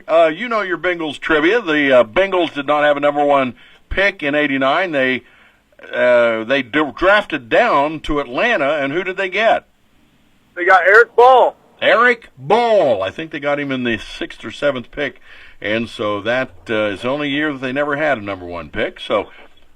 Taylor, you know your Bengals trivia. The Bengals did not have a number one pick in '89. They drafted down to Atlanta, and who did they get? They got Eric Ball. Eric Ball. I think they got him in the 6th or 7th pick, and so that is the only year that they never had a number one pick. So,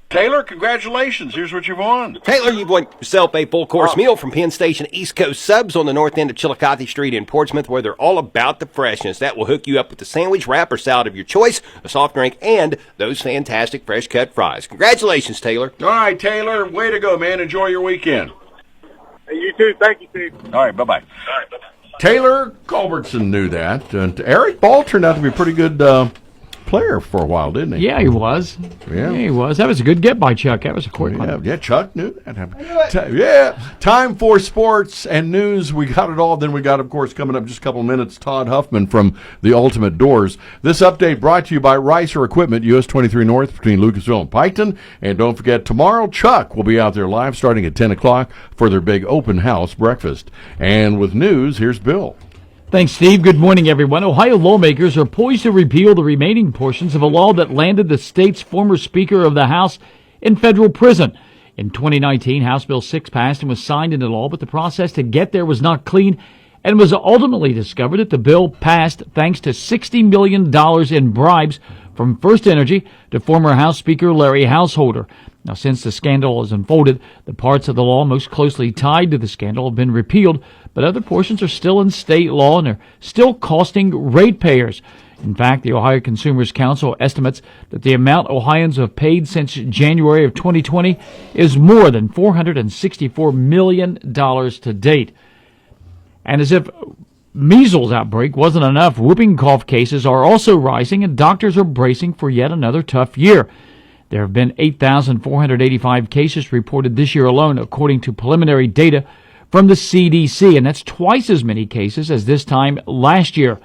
Taylor, congratulations. Here's what you've won. Taylor, you've won yourself a full-course meal from Penn Station East Coast Subs on the north end of Chillicothe Street in Portsmouth, where they're all about the freshness. That will hook you up with the sandwich, wrap, or salad of your choice, a soft drink, and those fantastic fresh-cut fries. Congratulations, Taylor. All right, Taylor, way to go, man. Enjoy your weekend. Hey, you too. Thank you, Steve. All right, bye-bye. Taylor Culbertson knew that. And Eric Ball turned out to be a pretty good player for a while, didn't he? Yeah, he was. Yeah, he was. That was a good get by Chuck. That was a quick one. Yeah, Chuck knew that. Yeah, time for sports and news. We got it all. Then we got, of course, coming up just a couple of minutes, Todd Huffman from the Ultimate Doors. This update brought to you by Ricer Equipment, US 23 North between Lucasville and Piketon. And don't forget, tomorrow, Chuck will be out there live starting at 10 o'clock for their big open house breakfast. And with news, here's Bill. Thanks, Steve. Good morning, everyone. Ohio lawmakers are poised to repeal the remaining portions of a law that landed the state's former Speaker of the House in federal prison. In 2019, House Bill 6 passed and was signed into law, but the process to get there was not clean, and it was ultimately discovered that the bill passed thanks to $60 million in bribes from First Energy to former House Speaker Larry Householder. Now, since the scandal has unfolded, the parts of the law most closely tied to the scandal have been repealed, but other portions are still in state law and are still costing ratepayers. In fact, the Ohio Consumers Council estimates that the amount Ohioans have paid since January of 2020 is more than $464 million to date. And as if measles outbreak wasn't enough, whooping cough cases are also rising, and doctors are bracing for yet another tough year. There have been 8,485 cases reported this year alone, according to preliminary data from the CDC, and that's twice as many cases as this time last year.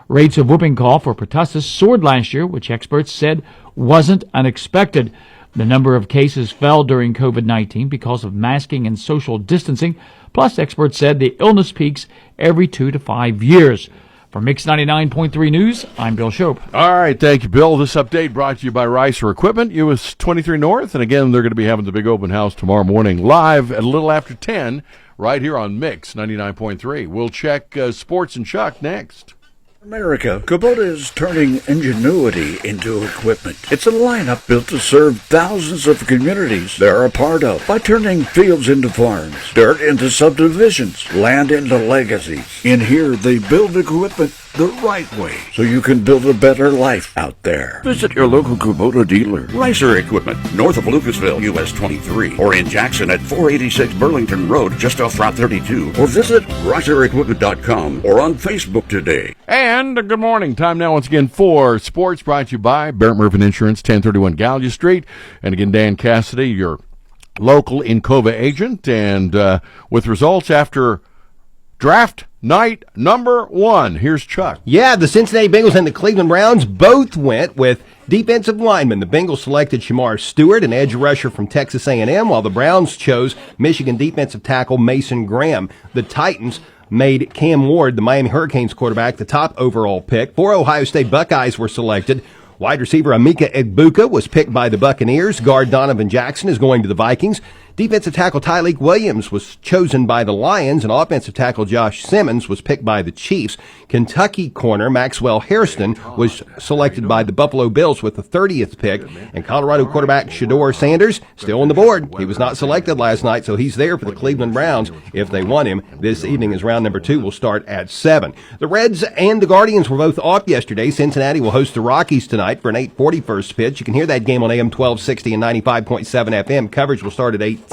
Rates of whooping cough or pertussis soared last year, which experts said wasn't unexpected. The number of cases fell during COVID-19 because of masking and social distancing. Plus, experts said the illness peaks every 2 to 5 years. For Mix 99.3 News, I'm Bill Shope. All right, thank you, Bill. This update brought to you by Ricer Equipment, US 23 North. And again, they're going to be having the big open house tomorrow morning live at a little after 10 right here on Mix 99.3. We'll check Sports and Chuck next. America, Kubota is turning ingenuity into equipment. It's a lineup built to serve thousands of communities they're a part of by turning fields into farms, dirt into subdivisions, land into legacies. In here, they build equipment the right way so you can build a better life out there. Visit your local Kubota dealer. Ricer Equipment, north of Lucasville, US 23, or in Jackson at 486 Burlington Road, just off Route 32, or visit ricerequipment.com or on Facebook today. And good morning. Time now once again for sports, brought to you by Barrett Murphy Insurance, 1031 Gallia Street. And again, Dan Cassidy, your local Encova agent. And with results after draft night number 1, here's Chuck. Yeah, the Cincinnati Bengals and the Cleveland Browns both went with defensive linemen. The Bengals selected Shamar Stewart, an edge rusher from Texas A&M, while the Browns chose Michigan defensive tackle Mason Graham. The Titans made Cam Ward, the Miami Hurricanes quarterback, the top overall pick. 4 Ohio State Buckeyes were selected. Wide receiver Emeka Egbuka was picked by the Buccaneers. Guard Donovan Jackson is going to the Vikings. Defensive tackle Tyleik Williams was chosen by the Lions, and offensive tackle Josh Simmons was picked by the Chiefs. Kentucky corner Maxwell Hairston was selected by the Buffalo Bills with the 30th pick, and Colorado quarterback Shedeur Sanders still on the board. He was not selected last night, so he's there for the Cleveland Browns if they want him. This evening is round number 2 will start at 7. The Reds and the Guardians were both off yesterday. Cincinnati will host the Rockies tonight for an 8:40 first pitch. You can hear that game on AM 1260 and 95.7 FM. Coverage will start at 8:10.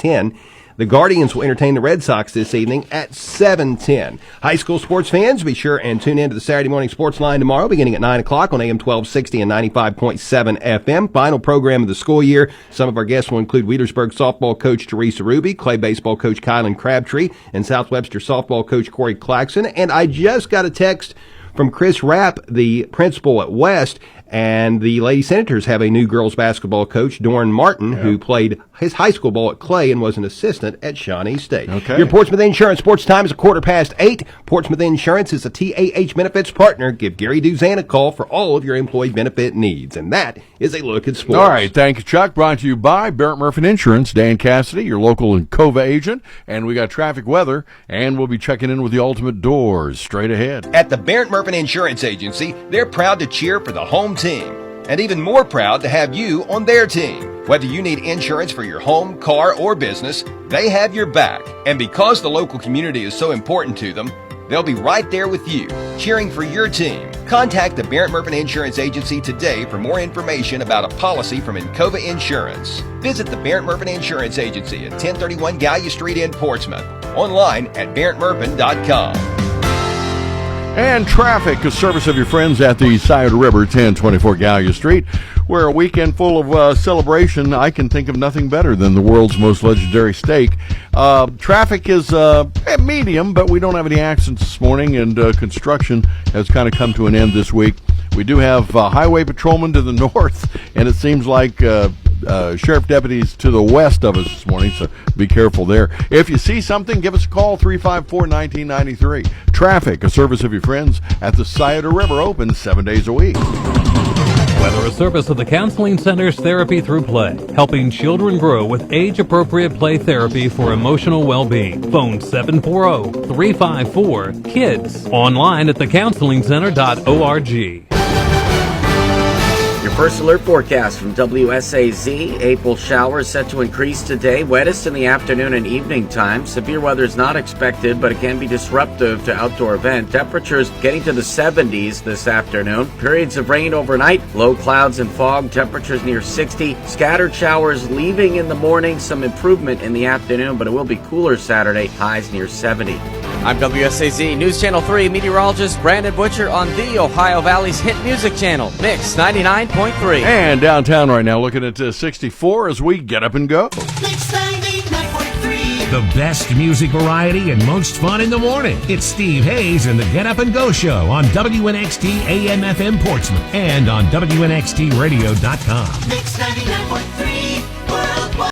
The Guardians will entertain the Red Sox this evening at 7:10. High school sports fans, be sure and tune in to the Saturday Morning Sports Line tomorrow beginning at 9 o'clock on AM 1260 and 95.7 FM. Final program of the school year. Some of our guests will include Wheelersburg softball coach Teresa Ruby, Clay baseball coach Kylan Crabtree, and South Webster softball coach Corey Claxon. And I just got a text from Chris Rapp, the principal at West. And the Lady Senators have a new girls basketball coach, Doran Martin, who played his high school ball at Clay and was an assistant at Shawnee State. Okay. Your Portsmouth Insurance Sports Time is 8:15. Portsmouth Insurance is a TAH benefits partner. Give Gary Duzan a call for all of your employee benefit needs. And that is a look at sports. All right, thank you, Chuck. Brought to you by Barrett Murphy Insurance. Dan Cassidy, your local Encova agent. And we got traffic weather, and we'll be checking in with the Ultimate Doors straight ahead. At the Barrett Murphy Insurance Agency, they're proud to cheer for the home team, and even more proud to have you on their team. Whether you need insurance for your home, car, or business, they have your back. And because the local community is so important to them, they'll be right there with you, cheering for your team. Contact the Barrett Murphy Insurance Agency today for more information about a policy from Encova Insurance. Visit the Barrett Murphy Insurance Agency at 1031 Gallia Street in Portsmouth. Online at barrettmurphin.com. And traffic, a service of your friends at the Scioto River, 1024 Gallia Street, where a weekend full of celebration, I can think of nothing better than the world's most legendary steak. Traffic is medium, but we don't have any accidents this morning, and construction has kind of come to an end this week. We do have highway patrolmen to the north, and it seems like sheriff deputies to the west of us this morning, so be careful there. If you see something, give us a call, 354-1993. Traffic, a service of your friends at the Scioto River, open 7 days a week. Weather, a service of the Counseling Center's Therapy Through Play, helping children grow with age-appropriate play therapy for emotional well-being. Phone 740-354-KIDS. Online at thecounselingcenter.org. Your first alert forecast from WSAZ. April showers set to increase today. Wettest in the afternoon and evening time. Severe weather is not expected, but it can be disruptive to outdoor event. Temperatures getting to the 70s this afternoon. Periods of rain overnight. Low clouds and fog. Temperatures near 60. Scattered showers leaving in the morning. Some improvement in the afternoon, but it will be cooler Saturday. Highs near 70. I'm WSAZ News Channel 3 meteorologist Brandon Butcher on the Ohio Valley's hit music channel, Mix 99.3. And downtown right now, looking at 64 as we get up and go. Mix 99.3. The best music variety and most fun in the morning. It's Steve Hayes and the Get Up and Go Show on WNXT AM FM Portsmouth and on WNXTradio.com. Mix 99.3.